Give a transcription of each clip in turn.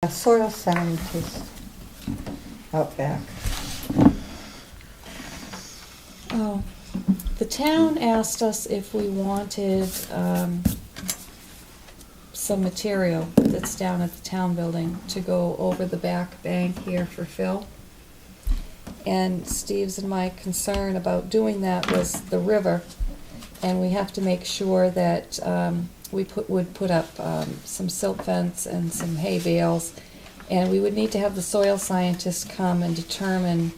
A soil scientist out back. Oh, the town asked us if we wanted some material that's down at the town building to go over the back bank here for fill. And Steve's and my concern about doing that was the river, and we have to make sure that we would put up some silt fence and some hay bales, and we would need to have the soil scientists come and determine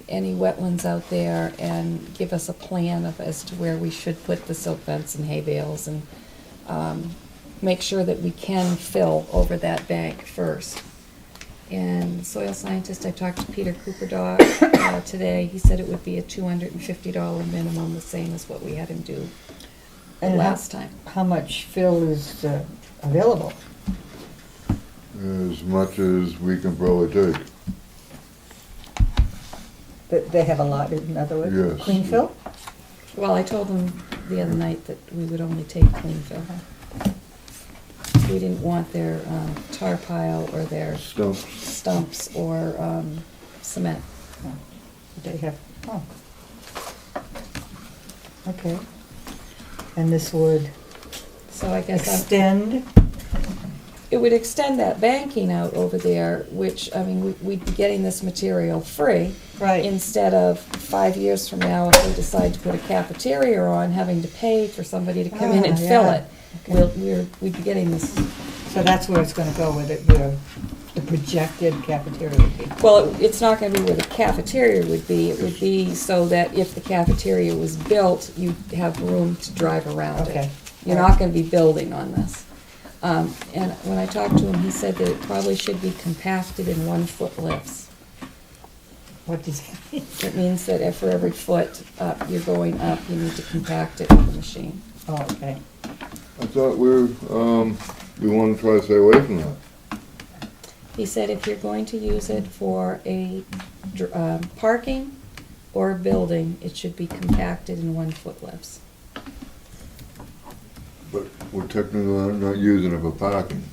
any wetlands out there and give us a plan of as to where we should put the silt fence and hay bales, and make sure that we can fill over that bank first. And the soil scientist, I talked to Peter Cooper today. He said it would be a $250 minimum, the same as what we had him do last time. How much fill is available? As much as we can probably take. They have a lot, in other words? Yes. Clean fill? Well, I told them the other night that we would only take clean fill. We didn't want their tar pile or their stumps or cement. Oh, they have, oh. Okay. And this would So I guess extend? it would extend that banking out over there, which, I mean, we'd be getting this material free. Right. Instead of 5 years from now, if we decide to put a cafeteria on, having to pay for somebody to come in and fill yeah. it. Okay. We'd be getting this. So that's where it's gonna go with it, where the projected cafeteria would be. Well, it's not gonna be where the cafeteria would be. It would be so that if the cafeteria was built, you'd have room to drive around it. Okay. You're not gonna be building on this. And when I talked to him, he said that it probably should be compacted in 1-foot lifts. What does that mean? It means that if for every foot up you're going up, you need to compact it with the machine. Oh, okay. I thought we wanted to try to stay away from that. He said if you're going to use it for a parking or a building, it should be compacted in 1-foot lifts. But we're technically not using it for parking.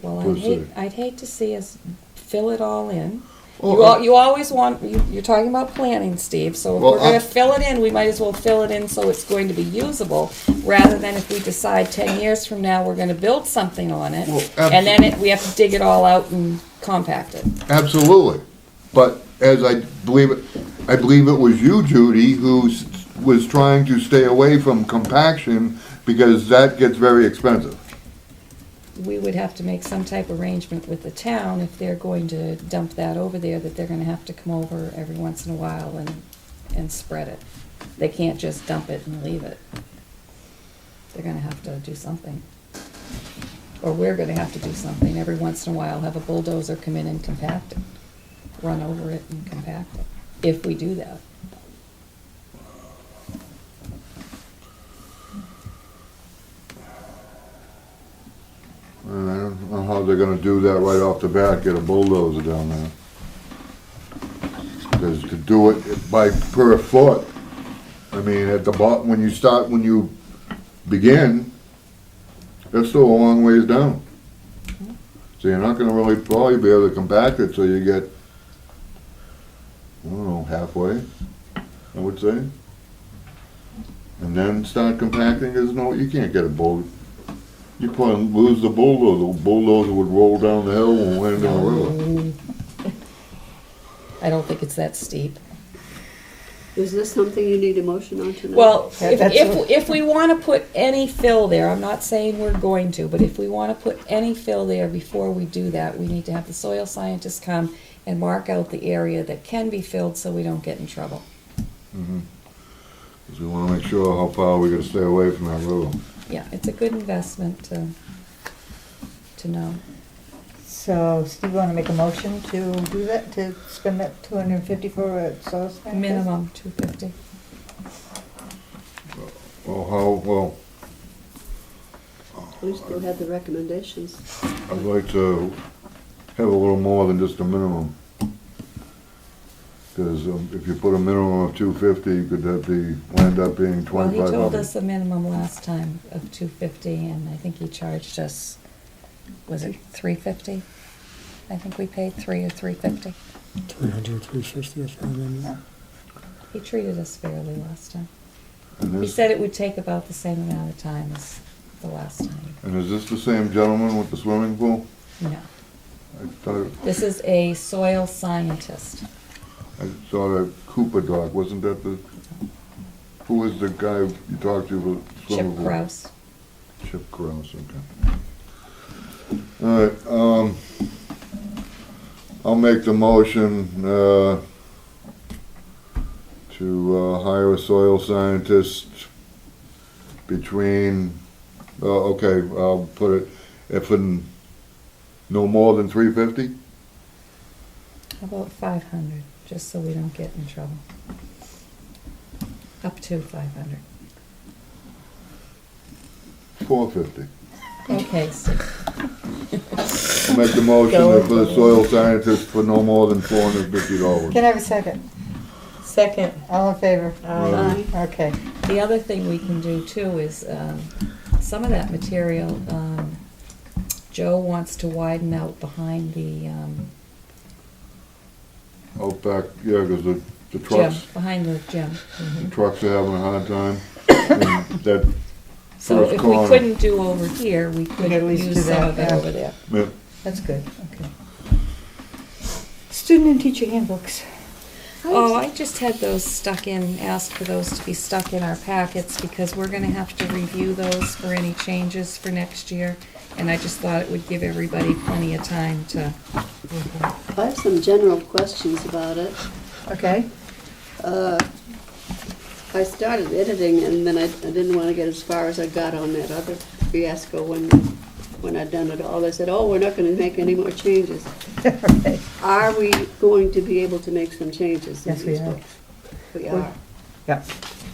Well, Per se. I'd hate to see us fill it all in. Well, You always want, you're talking about planning, Steve, so if Well, we're gonna fill it in, we might as well fill it in so it's going to be usable, rather than if we decide 10 years from now we're gonna build something on it, Well, and then we have to dig it all out and compact it. Absolutely. But as I believe it was you, Judy, who was trying to stay away from compaction because that gets very expensive. We would have to make some type of arrangement with the town if they're going to dump that over there, that they're gonna have to come over every once in a while and spread it. They can't just dump it and leave it. They're gonna have to do something. Or we're gonna have to do something every once in a while, have a bulldozer come in and compact it, run over it and compact it, if we do that. And I don't know how they're gonna do that right off the bat, get a bulldozer down there. Because to do it by per foot, I mean, at the bottom, when you begin, that's still a long ways down. So you're not gonna really probably be able to compact it, so you get, I don't know, halfway, I would say. And then start compacting, you can't get a bulldozer. You probably lose the bulldozer would roll down the hill and land in the river. I don't think it's that steep. Is this something you need a motion on tonight? Well, Yeah, that's if we want to put any fill there, I'm not saying we're going to, but if we want to put any fill there before we do that, we need to have the soil scientists come and mark out the area that can be filled so we don't get in trouble. Because we wanna make sure how far we gotta stay away from that river. Yeah, it's a good investment to know. So, Steve, you wanna make a motion to do that, to spend that $250 for a soil scientist? Minimum 250. Well, We still have the recommendations. I'd like to have a little more than just a minimum. Because if you put a minimum of 250, could that end up being 2,500? Well, he told us a minimum last time of 250, and I think he charged us was it $350? I think we paid $3 or $350. 300, 350, if I remember. He treated us fairly last time. And He this, said it would take about the same amount of time as the last time. and is this the same gentleman with the swimming pool? No. I thought, This is a soil scientist. I saw that Cooper dog, wasn't that the, who was the guy you talked to about swimming Chip pool? Kraus. Chip Kraus, okay. All right, I'll make the motion, to hire a soil scientist between, okay, I'll put it, if in no more than $350? How about 500, just so we don't get in trouble? Up to 500. $450. Okay, so I'll make the motion Go. for the soil scientist for no more than $450. Can I have a second? Second. All in favor? Aye. Okay. the other thing we can do too is, some of that material, Joe wants to widen out behind the Out back, yeah, because the gym, trucks, behind the gym. the trucks are having a hard time. And that, So First if we corner. couldn't do over here, we could at least do use some that, of it yeah. over there. yeah, That's good, okay. Student and teacher handbooks. Oh, I just had those stuck in, asked for those to be stuck in our packets because we're gonna have to review those for any changes for next year. And I just thought it would give everybody plenty of time to, I have some general questions about it. Okay. I started editing and then I didn't want to get as far as I got on that other fiasco when I'd done it all. They said, oh, we're not going to make any more changes. Okay. Are we going to be able to make some changes in Yes, we these are. books? We are. Yeah.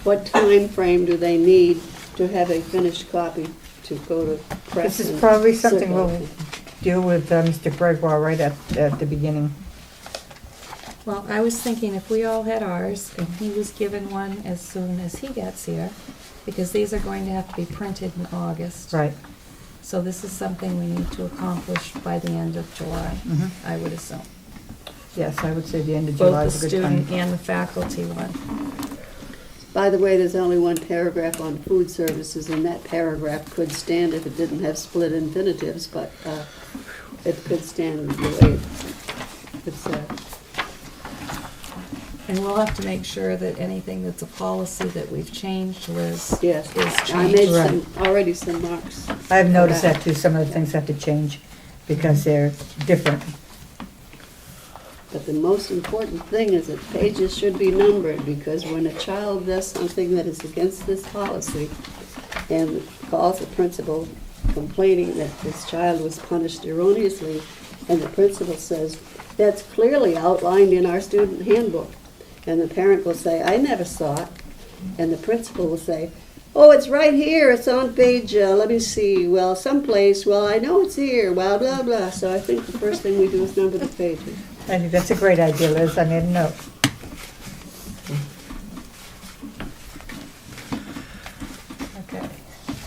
What time frame do they need to have a finished copy to go to press? This is and probably something we'll circulate? deal with Mr. Gregoire right at the beginning. well, I was thinking if we all had ours and he was given one as soon as he gets here, because these are going to have to be printed in August. Right. So this is something we need to accomplish by the end of July, Mhm. I would assume. Yes, I would say the end of July Both is the a good student time. and the faculty one. By the way, there's only one paragraph on food services, and that paragraph could stand if it didn't have split infinitives, but it could stand the way it's said. And we'll have to make sure that anything that's a policy that we've changed, Liz, Yes, is I made changed. already some marks. I've noticed that too, some of the things have to change because they're different. But the most important thing is that pages should be numbered, because when a child does something that is against this policy and calls the principal complaining that this child was punished erroneously, and the principal says, that's clearly outlined in our student handbook, and the parent will say, I never saw it, and the principal will say, oh, it's right here, it's on page, let me see, well, someplace, well, I know it's here, blah, blah, blah. So I think the first thing we do is number the pages. I think that's a great idea, Liz, I made a note. Okay,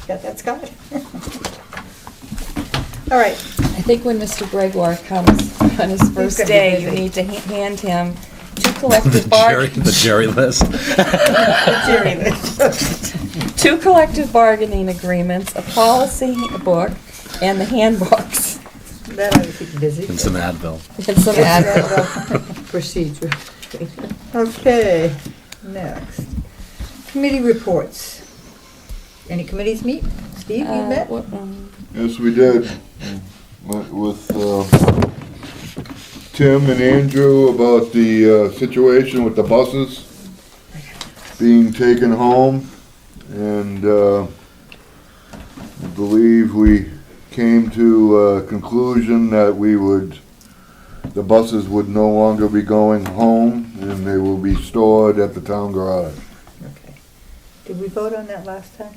got that, Scott? All right, I think when Mr. Gregoire comes on his first gonna be day, you busy. need to hand him two collective bargaining, The Jerry list. Jerry, Liz. two collective bargaining agreements, a policy book, and the handbooks. That'll keep you busy. And some Advil. And some admin. Procedure. Okay, next. Committee reports. Any committees meet? Steve, you met? yes, we did. Met with Tim and Andrew about the situation with the buses being taken home, and I believe we came to a conclusion that the buses would no longer be going home, and they will be stored at the town garage. Okay. Did we vote on that last time?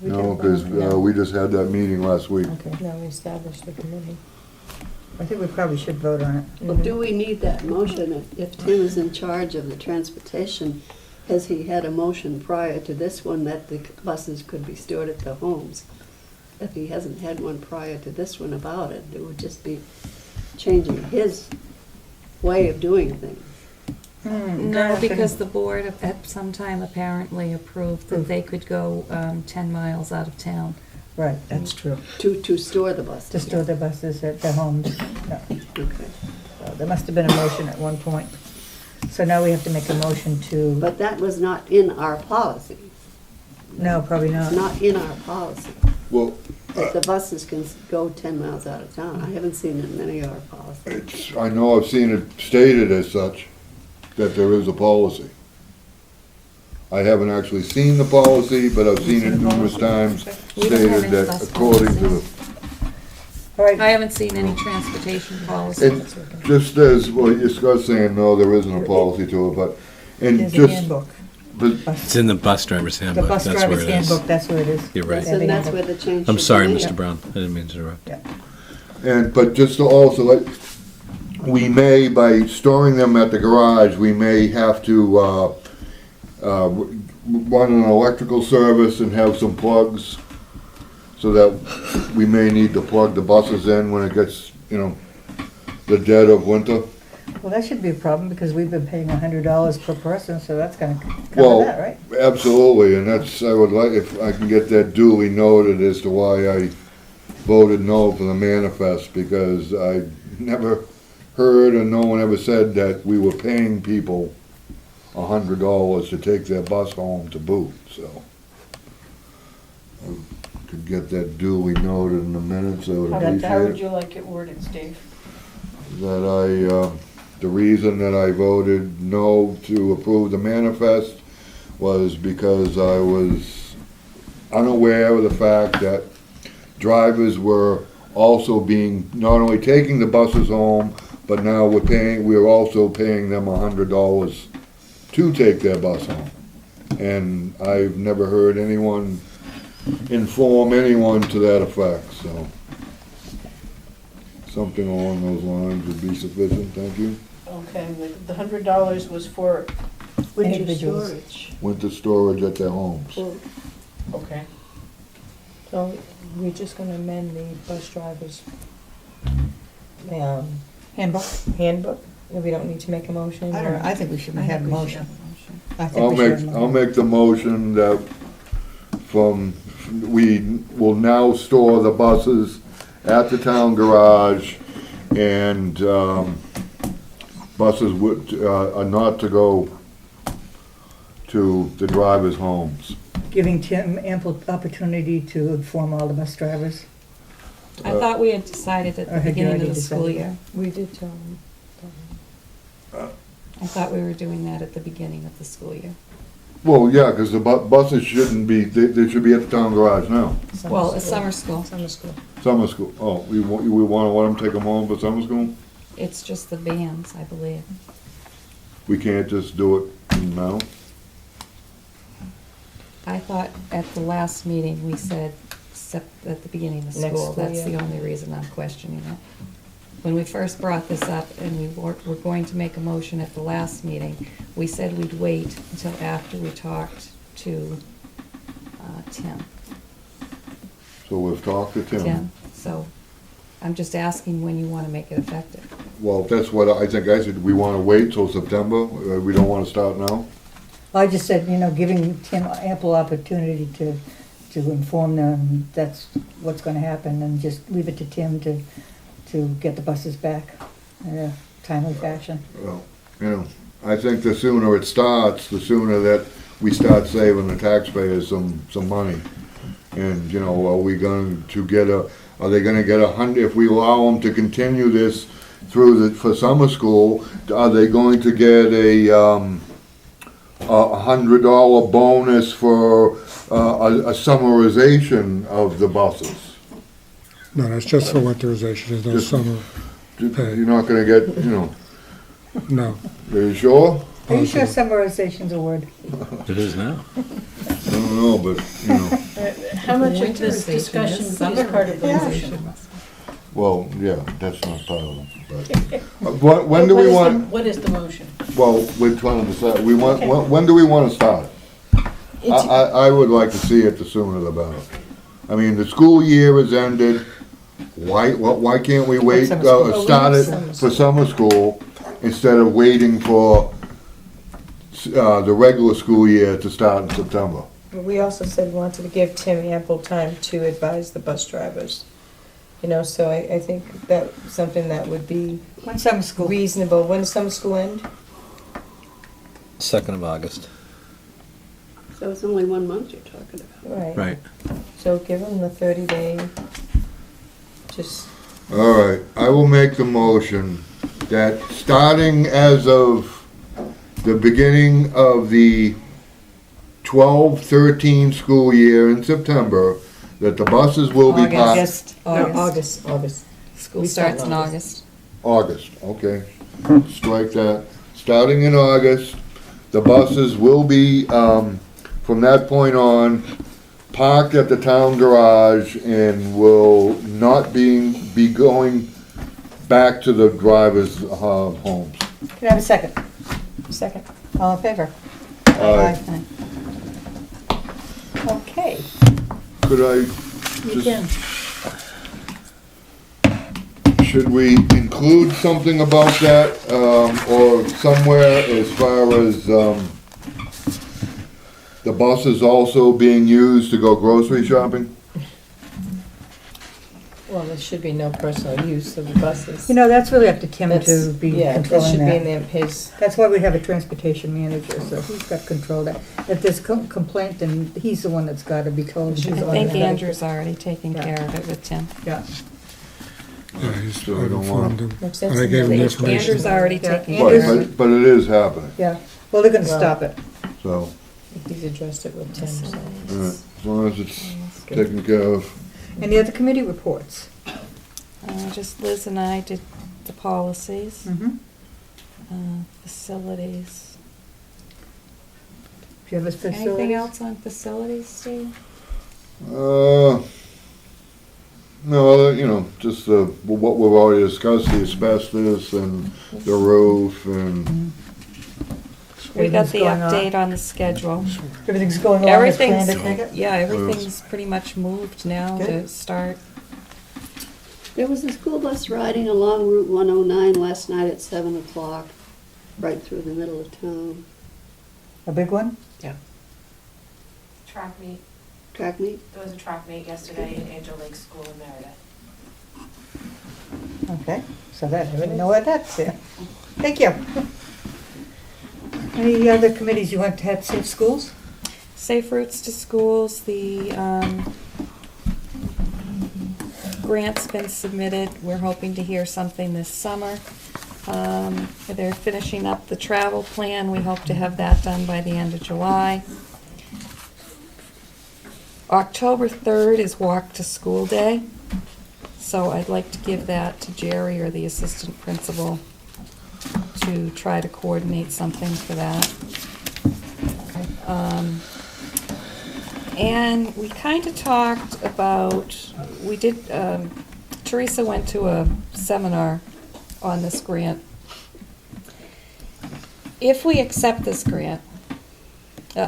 We No, didn't because vote on that. we just had that meeting last week. Okay, Now we established the committee. I think we probably should vote on it. Well, do we need that motion if Tim is in charge of the transportation? Has he had a motion prior to this one that the buses could be stored at the homes? if he hasn't had one prior to this one about it. It would just be changing his way of doing things. No, because the board at some time apparently approved that they could go 10 miles out of town. Right, that's true. To store the buses. To store the buses at their homes. No. Okay. So there must have been a motion at one point. So now we have to make a motion to, But that was not in our policy. no, probably It's not. not in our policy, Well, that the buses can go 10 miles out of town. I haven't seen it in any of our policies. it's, I know I've seen it stated as such, that there is a policy. I haven't actually seen the policy, but I've seen it numerous times We don't have stated any that bus according to policies. All I right, haven't seen any transportation policy. And just as, well, you're Scott's saying, no, there isn't a policy to it, but, and there's a just, handbook. but It's in the bus driver's The handbook, bus that's where driver's it is. handbook, that's where it is. You're right. Yeah, So the that's handbook. where the change I'm should sorry, be. Mr. Brown, I didn't mean to interrupt. And, but just to also, like, we may, by storing them at the garage, we may have to, run an electrical service and have some plugs, so that we may need to plug the buses in when it gets, the dead of winter. Well, that should be a problem, because we've been paying $100 per person, so that's gonna Well, cover that, right? Absolutely, and that's, I would like, if I can get that duly noted as to why I voted no for the manifest, because I never heard or no one ever said that we were paying people $100 to take their bus home to boot, so. I could get that duly noted in the minutes, I would How appreciate How would it. you like it worded, Steve? That the reason that I voted no to approve the manifest was because I was unaware of the fact that drivers were also being, not only taking the buses home, but now we're also paying them $100 to take their bus home. And I've never heard anyone inform anyone to that effect, so. Something along those lines would be sufficient, thank you. Okay, the $100 was for, Winter Individuals. storage. Winter storage at their homes. Well, okay. So we're just gonna amend the bus drivers Handbook? handbook? We don't need to make a motion? I don't know, or- I think we should I have a think we should motion. have a motion. I think we should have a motion. I'll make the motion that we will now store the buses at the town garage, and, buses are not to go to the drivers' homes. Giving Tim ample opportunity to inform all the bus drivers. I thought we had decided at Or the had you beginning already of the school decided? year. We did tell them. I thought we were doing that at the beginning of the school year. Well, yeah, because the buses shouldn't be, they should be at the town garage now. Well, it's summer school. Summer school. Summer school, oh, we want to let them take them home for summer school? It's just the vans, I believe. We can't just do it now? I thought at the last meeting, we said, at the beginning of the Next school, school that's the year. only reason I'm questioning it. When we first brought this up and we were going to make a motion at the last meeting, we said we'd wait until after we talked to Tim. So we've talked to Tim. So I'm just asking when you want to make it effective. Well, that's what I think I said, we want to wait till September, we don't want to start now? I just said, giving Tim ample opportunity to inform them that's what's gonna happen, and just leave it to Tim to get the buses back in a timely fashion. Well, I think the sooner it starts, the sooner that we start saving the taxpayers some money. And, are they gonna get if we allow them to continue this for summer school, are they going to get a $100 bonus for a summarization of the buses? No, that's just for winterization, there's no Just- summer, You're not gonna get, no. are you sure? Are you sure summarization's a word? It is now. I don't know, but, How much of this Winterization discussion is summer part of the organization. motion? well, yeah, that's not part of it, but. When do we want, What is the motion? well, we're trying to decide, when do we wanna start? It's- I would like to see it the sooner the better. I mean, the school year has ended. Why can't we wait, Summer school. start it Summer for summer school instead of waiting for the regular school year to start in September? But we also said we wanted to give Tim ample time to advise the bus drivers. You know, so I think that's something that would be When summer school? reasonable. When does summer school end? 2nd of August. So it's only 1 month you're talking about. Right. Right. So give them the 30-day, just, All right, I will make the motion that starting as of the beginning of the 12-13 school year in September, that the buses will be parked. August. School We start starts in in August. August. August, okay. Strike that. Starting in August, the buses will be, from that point on, parked at the town garage and will not be going back to the drivers' homes. Can I have a second? Second. All in favor? Aye. Okay, Could I you can. should we include something about that, or somewhere as far as, the buses also being used to go grocery shopping? Well, there should be no personal use of the buses. You know, that's really up to Tim That's- to be yeah, that controlling should be in that. his, That's why we have a transportation manager, so he's got control of that. If there's complaint, then he's the one that's gotta be told. He's I the one think that- Andrew's already taking Yeah. care of it with Tim. Yeah. Yeah, he's, So I I've don't informed wanna- him. Makes And sense I to gave him me. the Andrew's information. already Yeah, taking Andrew's- care of it. But it is happening, Yeah, well, they're gonna Well- stop it. so, he's addressed it with Tim, so. as long as it's good. taken care of. Any other committee reports? Just Liz and I did the policies, Mm-hmm. facilities. Do you have a facility? Anything else on facilities, Steve? No, you know, just what we've already discussed, the asbestos and the roof and, We got Everything's the going on? update on the schedule. Everything's going along as planned, Everything's, I take it? yeah, everything's pretty much moved now to Good. start. There was a school bus riding along Route 109 last night at 7 o'clock, right through the middle of town. A big one? Track meet. Track meet? There was a track meet yesterday in Angel Lake School in Meredith. Okay, so that, I didn't know what that's there. Thank you. Any other committees you want to have, safe schools? Safe routes to schools, the grant's been submitted. We're hoping to hear something this summer. They're finishing up the travel plan. We hope to have that done by the end of July. October 3rd is Walk to School Day, so I'd like to give that to Jerry or the assistant principal to try to coordinate something for that. And we kind of talked about, we did, Teresa went to a seminar on this grant. If we accept this grant,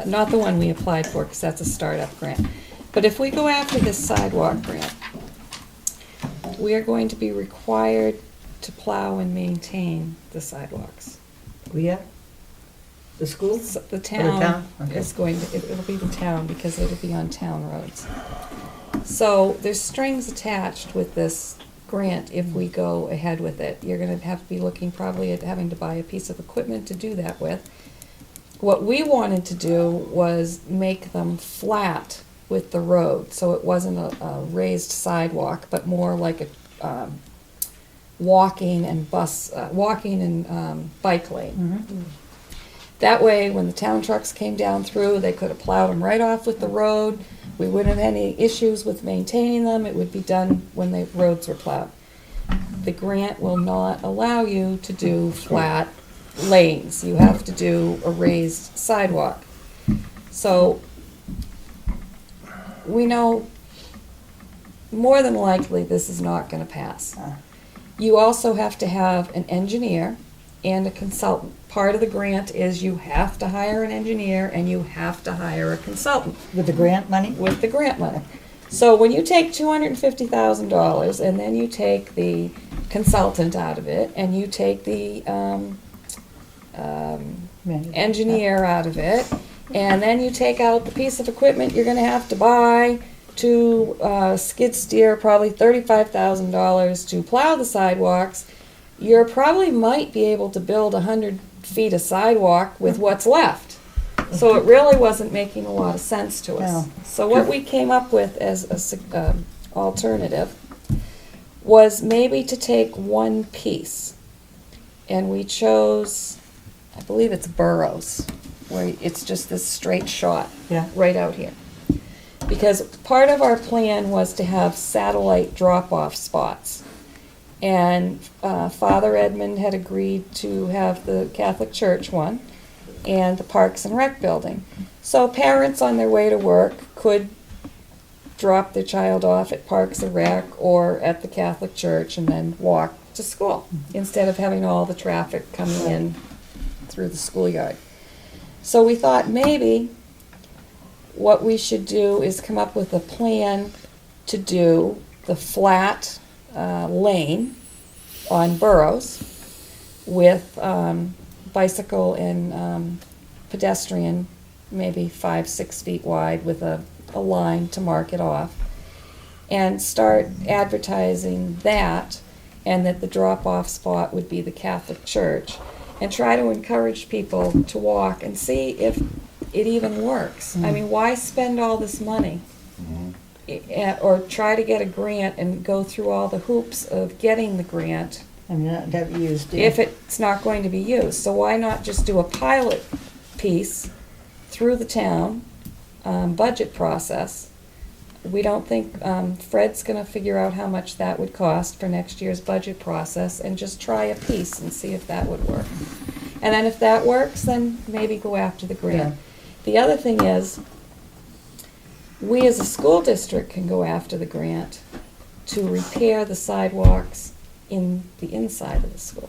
not the one we applied for, because that's a startup grant, but if we go after this sidewalk grant, we are going to be required to plow and maintain the sidewalks. We are? The schools? The town? town Okay. is going to, it'll be the town because it'll be on town roads. So there's strings attached with this grant if we go ahead with it. You're gonna have to be looking probably at having to buy a piece of equipment to do that with. What we wanted to do was make them flat with the road, so it wasn't a raised sidewalk, but more like a walking and bike lane. Mhm. That way, when the town trucks came down through, they could have plowed them right off with the road. We wouldn't have any issues with maintaining them. It would be done when the roads were plowed. The grant will not allow you to do flat lanes. You have to do a raised sidewalk. So, we know more than likely this is not gonna pass. Ah. You also have to have an engineer and a consultant. Part of the grant is you have to hire an engineer and you have to hire a consultant With the grant money? with the grant money. So when you take $250,000 and then you take the consultant out of it and you take the engineer out of it, and then you take out the piece of equipment you're gonna have to buy to skid steer probably $35,000 to plow the sidewalks, you probably might be able to build 100 feet of sidewalk with what's left. So it really wasn't making a lot of sense to us. No. So what we came up with as a alternative was maybe to take one piece. And we chose, I believe it's Burroughs, where it's just this straight shot Yeah. right out here. Because part of our plan was to have satellite drop-off spots. And Father Edmund had agreed to have the Catholic Church one and the Parks and Rec building. So parents on their way to work could drop their child off at Parks and Rec or at the Catholic Church and then walk to school instead of having all the traffic coming in through the schoolyard. So we thought maybe what we should do is come up with a plan to do the flat lane on Burroughs with bicycle and pedestrian, maybe 5-6 feet wide with a line to mark it off, and start advertising that, and that the drop-off spot would be the Catholic Church, and try to encourage people to walk and see if it even works. I mean, why spend all this money? Or try to get a grant and go through all the hoops of getting the grant I mean, that we used. Yeah. if it's not going to be used. So why not just do a pilot piece through the town budget process? We don't think Fred's going to figure out how much that would cost for next year's budget process, and just try a piece and see if that would work. And then if that works, then maybe go after the grant. Yeah. The other thing is, we as a school district can go after the grant to repair the sidewalks in the inside of the school.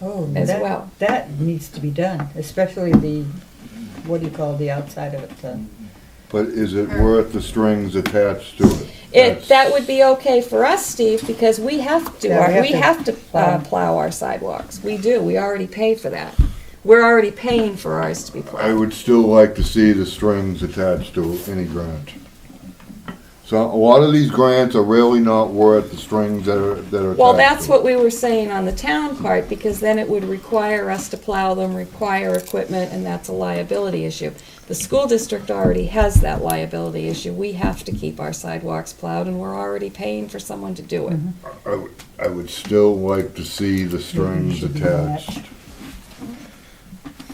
Oh, as that, well. That needs to be done, especially the, what do you call the outside of it? But is it worth the strings attached to it? That would be okay for us, Steve, because we have to, Yeah, we have to plow our sidewalks. We do, we already pay for that. We're already paying for ours to be I plowed. would still like to see the strings attached to any grant. So a lot of these grants are really not worth the strings that are attached. Well, that's to what we were saying on the town part, because then it would require us to plow them, require equipment, and that's a liability issue. The school district already has that liability issue. We have to keep our sidewalks plowed, and we're already paying for someone to do it. I would still like to see the strings should be attached.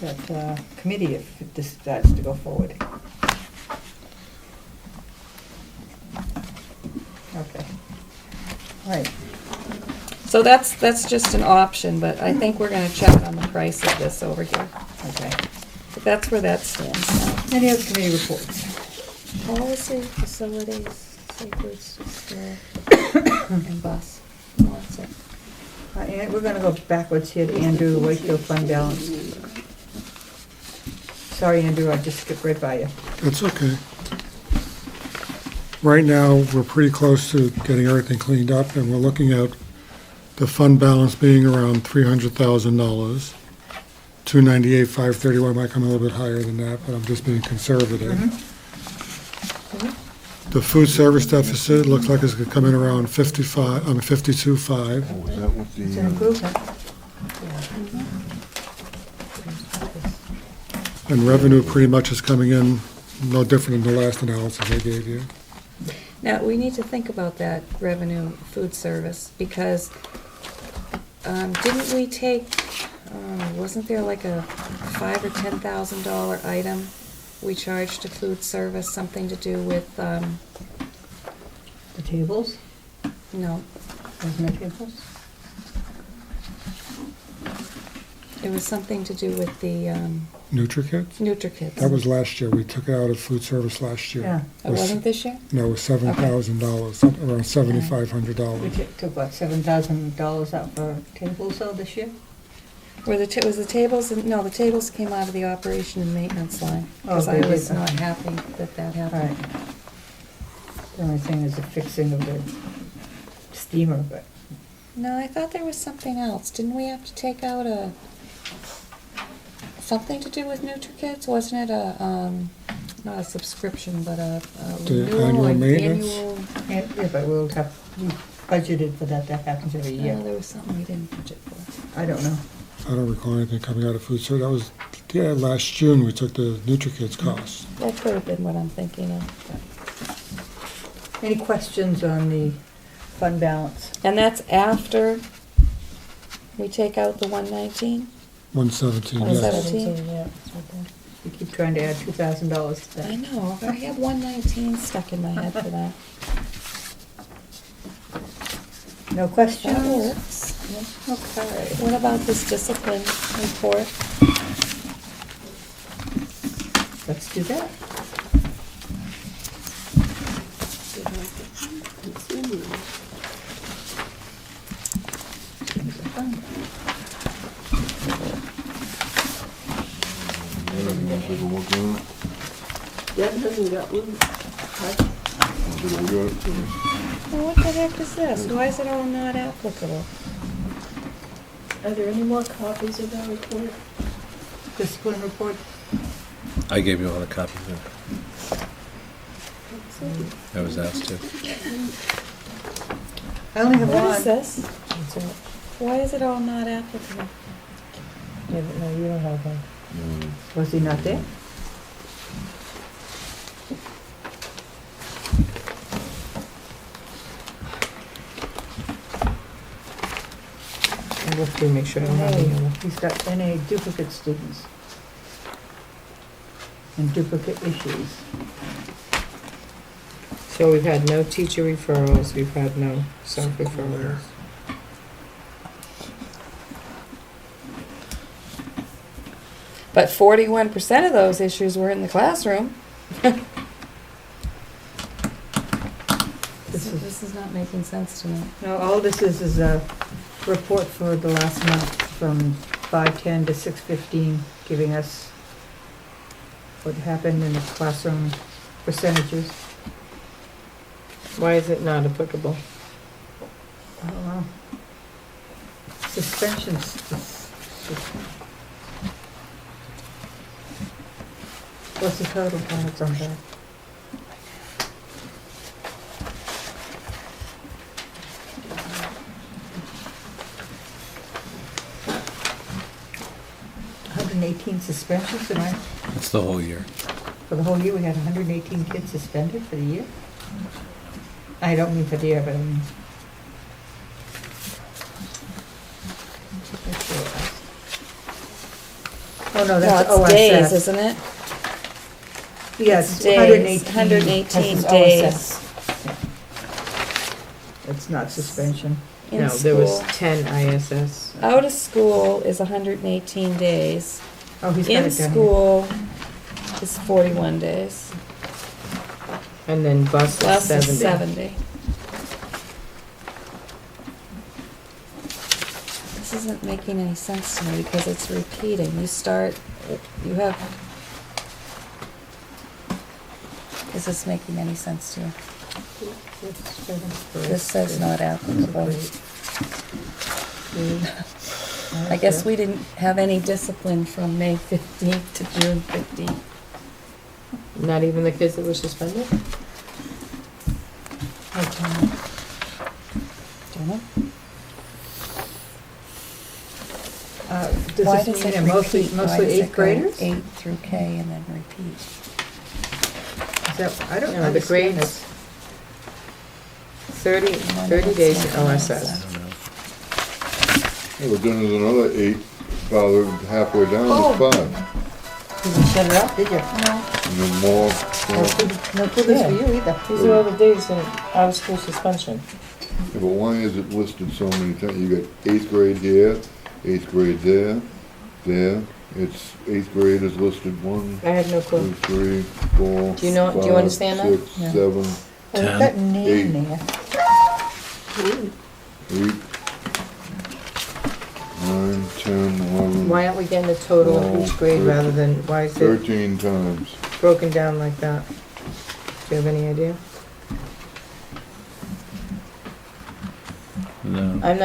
That committee, if this starts to go forward. Okay. All right. So that's just an option, but I think we're gonna check on the price of this over here. Okay. But that's where that stands now. Any other committee reports? Policy, facilities, sacred store, and bus. No, that's it. And we're gonna go backwards here to Andrew, Wakefield fund balance. Sorry, Andrew, I just skipped right by you. That's okay. Right now, we're pretty close to getting everything cleaned up, and we're looking at the fund balance being around $300,000. 298,531 might come a little bit higher than that, but I'm just being conservative. The food service deficit looks like it's gonna come in around 52.5. Oh, is that what It's an the, improvement. And revenue pretty much is coming in no different than the last analysis I gave you. Now, we need to think about that revenue food service, because didn't we take, wasn't there like a $5,000 or $10,000 item we charged to food service, something to do with, The tables? no, Wasn't it tables? it was something to do with the NutriKit? NutriKits. That was last year. We took it out of food service last year. Yeah. It wasn't this year? No, it was $7,000, around $7,500. We took, what, $7,000 out for tables though this year? Was the tables, no, the tables came out of the operation and maintenance line, Oh, because they I did, was okay. not happy that All happened. right. The only thing is the fixing of the steamer, but No, I thought there was something else. Didn't we have to take out something to do with NutriKids? Wasn't it not a subscription, but a The renewal, annual like maintenance? annual? yeah, but we budgeted for that. That happens every Yeah, year. there was something we didn't budget for. I don't know. I don't recall anything coming out of food service. That was, yeah, last June we took the NutriKids cost. That could have been what I'm thinking of. Any questions on the fund balance? And that's after we take out the 119? 117, Oh, yes. 17? Yeah. You keep trying to add $2,000 to that. I know, I have 119 stuck in my head for that. No questions? That works. Okay. What about this discipline report? Let's do that. Take a look at it. Deb hasn't got one. We got it. Well, what the heck is this? Why is it all not applicable? Are there any more copies of that report? Discipline report. I gave you all the copies. I was asked to. I only have What is one. this? Why is it all not applicable? Yeah, but no, you don't have one. Was he not there? I'll look through, make sure I don't have any other. He's got NA duplicate students and duplicate issues. So we've had no teacher referrals, we've had no self-referrals. But 41% of those issues were in the classroom. This is not making sense to me. No, all this is a report for the last month from 5:10 to 6:15, giving us what happened in the classroom percentages. Why is it not applicable? I don't know. Suspensions. What's the total? Oh, it's on there. $118 suspensions, am I, It's the whole year. for the whole year, we had 118 kids suspended for the year? I don't mean for the year, but I mean. Oh, no, that's No, it's days, OSS. isn't it? Yes, It's days, 118 that's days. OSS. It's not suspension. In No, there was school. 10 ISS. Out of school is 118 days. Oh, he's got In it down here. school is 41 days. And then bus is Bus 70. is 70. This isn't making any sense to me because it's repeating. You have. Is this making any sense to you? This says not applicable. I guess we didn't have any discipline from May 15th to June 15th. Not even the kids that were suspended? Don't know. Does Why this does mean it they're mostly repeat? Why does it eighth go graders? 8 through K and then repeat. Is that, I don't No, the understand grades, this. 30 days in I OSS. I don't know. Yeah, but then there's another 8 farther halfway down, Oh. it's 5. You didn't set it up, did you? And then more, No clues for you either. These are all the days in out-of-school suspension. yeah, but why is it listed so many times? You got 8th grade here, 8th grade there. It's 8th grade is listed 1, I had no 2, clue. 3, 4, Do you know- do you 5, understand that? 6, Yeah. 7, Well, we've got Nan 8. there. 8, 9, 10, 11, Why aren't we getting the total of each grade rather than, why is it 13 times. broken down like that? Do you have any idea? No. I'm